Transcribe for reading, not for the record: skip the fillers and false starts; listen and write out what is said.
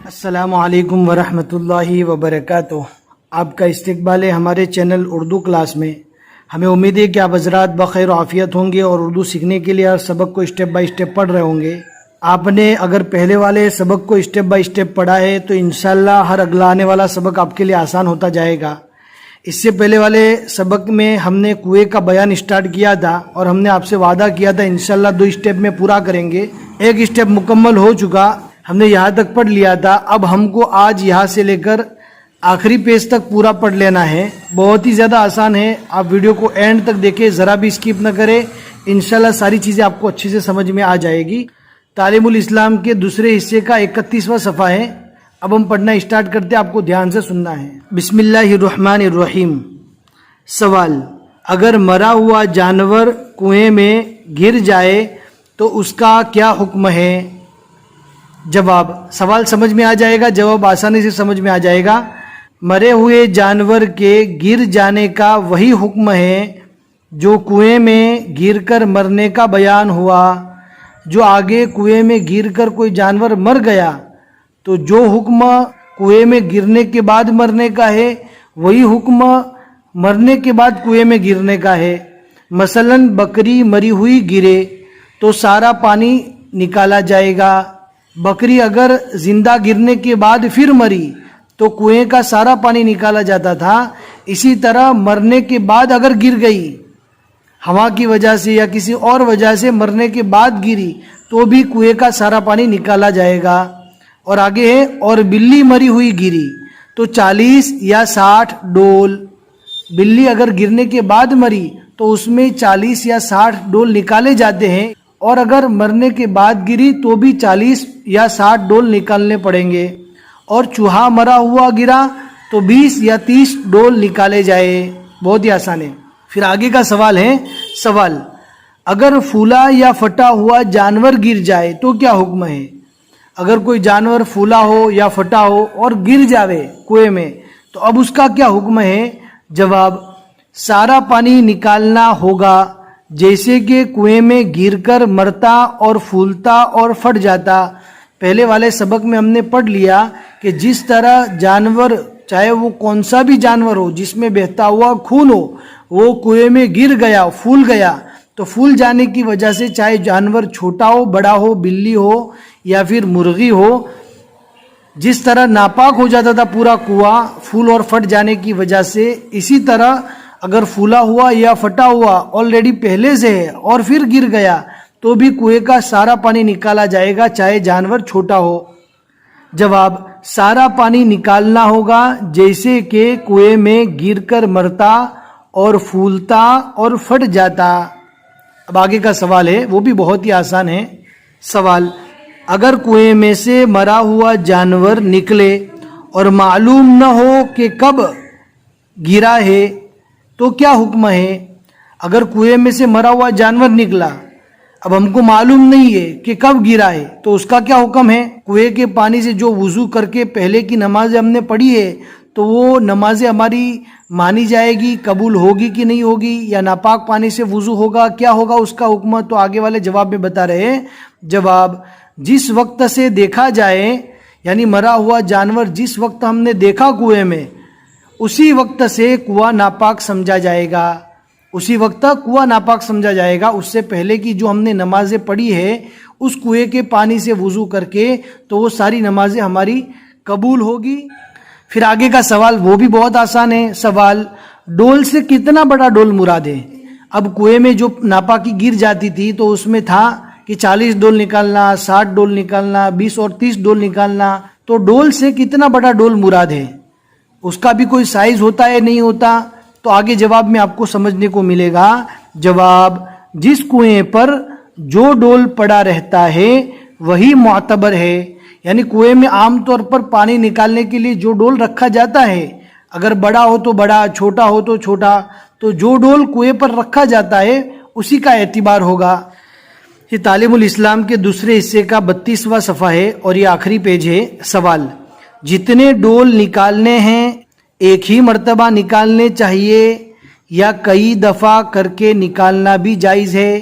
السلام علیکم ورحمۃ اللہ وبرکاتہ۔ آپ کا استقبال ہے ہمارے چینل اردو کلاس میں۔ ہمیں امید ہے کہ آپ حضرات بخیر و عافیت ہوں گے اور اردو سیکھنے کے لیے ہر سبق کو اسٹیپ بائی اسٹیپ پڑھ رہے ہوں گے۔ آپ نے اگر پہلے والے سبق کو اسٹیپ بائی اسٹیپ پڑھا ہے تو انشاءاللہ ہر اگلا آنے والا سبق آپ کے لیے آسان ہوتا جائے گا۔ اس سے پہلے والے سبق میں ہم نے کنویں کا بیان اسٹارٹ کیا تھا اور ہم نے آپ سے وعدہ کیا تھا انشاءاللہ 2 اسٹیپ میں پورا کریں گے۔ ایک اسٹیپ مکمل ہو چکا، ہم نے یہاں تک پڑھ لیا تھا۔ اب ہم کو آج یہاں سے لے کر آخری پیج تک پورا پڑھ لینا ہے۔ بہت ہی زیادہ آسان ہے، آپ ویڈیو کو اینڈ تک دیکھیں، ذرا بھی اسکپ نہ کریں، انشاءاللہ ساری چیزیں آپ کو اچھے سے سمجھ میں آ جائے گی۔ تعلیم الاسلام کے دوسرے حصے کا 31واں صفحہ ہے۔ اب ہم پڑھنا اسٹارٹ کرتے ہیں، آپ کو دھیان سے سننا ہے۔ بسم اللہ الرحمن الرحیم۔ سوال: اگر مرا ہوا جانور کنویں میں گر جائے تو اس کا کیا حکم ہے؟ جواب: سوال سمجھ میں آ جائے گا، جواب آسانی سے سمجھ میں آ جائے گا۔ مرے ہوئے جانور کے گر جانے کا وہی حکم ہے جو کنویں میں گر کر مرنے کا بیان ہوا۔ جو آگے کنویں میں گر کر کوئی جانور مر گیا تو جو حکم کنویں میں گرنے کے بعد مرنے کا ہے وہی حکم مرنے کے بعد کنویں میں گرنے کا ہے۔ مثلاً بکری مری ہوئی گرے تو سارا پانی نکالا جائے گا۔ بکری اگر زندہ گرنے کے بعد پھر مری تو کنویں کا سارا پانی نکالا جاتا تھا۔ اسی طرح مرنے کے بعد اگر گر گئی، ہوا کی وجہ سے یا کسی اور وجہ سے مرنے کے بعد گری تو بھی کنویں کا سارا پانی نکالا جائے گا۔ اور آگے ہے: اور بلی مری ہوئی گری تو 40 یا 60 ڈول۔ بلی اگر گرنے کے بعد مری تو اس میں 40 یا 60 ڈول نکالے جاتے ہیں، اور اگر مرنے کے بعد گری تو بھی 40 یا 60 ڈول نکالنے پڑیں گے۔ اور چوہا مرا ہوا گرا تو 20 یا 30 ڈول نکالے جائے۔ بہت ہی آسان ہے۔ پھر آگے کا سوال ہے۔ سوال: اگر پھولا یا پھٹا ہوا جانور گر جائے تو کیا حکم ہے؟ اگر کوئی جانور پھولا ہو یا پھٹا ہو اور گر جاوے کنویں میں تو اب اس کا کیا حکم ہے؟ جواب: سارا پانی نکالنا ہوگا، جیسے کہ کنویں میں گر کر مرتا اور پھولتا اور پھٹ جاتا۔ پہلے والے سبق میں ہم نے پڑھ لیا کہ جس طرح جانور، چاہے وہ کون سا بھی جانور ہو جس میں بہتا ہوا خون ہو، وہ کنویں میں گر گیا، پھول گیا، تو پھول جانے کی وجہ سے چاہے جانور چھوٹا ہو، بڑا ہو، بلی ہو یا پھر مرغی ہو، جس طرح ناپاک ہو جاتا تھا پورا کنواں پھول اور پھٹ جانے کی وجہ سے، اسی طرح اگر پھولا ہوا یا پھٹا ہوا آلریڈی پہلے سے ہے اور پھر گر گیا تو بھی کنویں کا سارا پانی نکالا جائے گا، چاہے جانور چھوٹا ہو۔ جواب: سارا پانی نکالنا ہوگا، جیسے کہ کنویں میں گر کر مرتا اور پھولتا اور پھٹ جاتا۔ اب آگے کا سوال ہے، وہ بھی بہت ہی آسان ہے۔ سوال: اگر کنویں میں سے مرا ہوا جانور نکلے اور معلوم نہ ہو کہ کب گرا ہے تو کیا حکم ہے؟ اگر کنویں میں سے مرا ہوا جانور نکلا، اب ہم کو معلوم نہیں ہے کہ کب گرا ہے تو اس کا کیا حکم ہے؟ کنویں کے پانی سے جو وضو کر کے پہلے کی نمازیں ہم نے پڑھی ہے تو وہ نمازیں ہماری مانی جائے گی، قبول ہوگی کہ نہیں ہوگی، یا ناپاک پانی سے وضو ہوگا، کیا ہوگا اس کا حکم؟ تو آگے والے جواب میں بتا رہے ہیں۔ جواب: جس وقت سے دیکھا جائے، یعنی مرا ہوا جانور جس وقت ہم نے دیکھا کنویں میں، اسی وقت سے کنواں ناپاک سمجھا جائے گا، اسی وقت تک کنواں ناپاک سمجھا جائے گا۔ اس سے پہلے کی جو ہم نے نمازیں پڑھی ہے اس کنویں کے پانی سے وضو کر کے تو وہ ساری نمازیں ہماری قبول ہوگی۔ پھر آگے کا سوال وہ بھی بہت آسان ہے۔ سوال: ڈول سے کتنا بڑا ڈول مراد ہے؟ اب کنویں میں جو ناپاکی گر جاتی تھی تو اس میں تھا کہ 40 ڈول نکالنا، 60 ڈول نکالنا، 20 اور 30 ڈول نکالنا، تو ڈول سے کتنا بڑا ڈول مراد ہے؟ اس کا بھی کوئی سائز ہوتا ہے نہیں ہوتا؟ تو آگے جواب میں آپ کو سمجھنے کو ملے گا۔ جواب: جس کنویں پر جو ڈول پڑا رہتا ہے وہی معتبر ہے، یعنی کنویں میں عام طور پر پانی نکالنے کے لیے جو ڈول رکھا جاتا ہے، اگر بڑا ہو تو بڑا، چھوٹا ہو تو چھوٹا، تو جو ڈول کنویں پر رکھا جاتا ہے اسی کا اعتبار ہوگا۔ یہ تعلیم الاسلام کے دوسرے حصے کا 32واں صفحہ ہے اور یہ آخری پیج ہے۔ سوال: جتنے ڈول نکالنے ہیں ایک ہی مرتبہ نکالنے چاہیے یا کئی دفعہ کر کے نکالنا بھی جائز ہے؟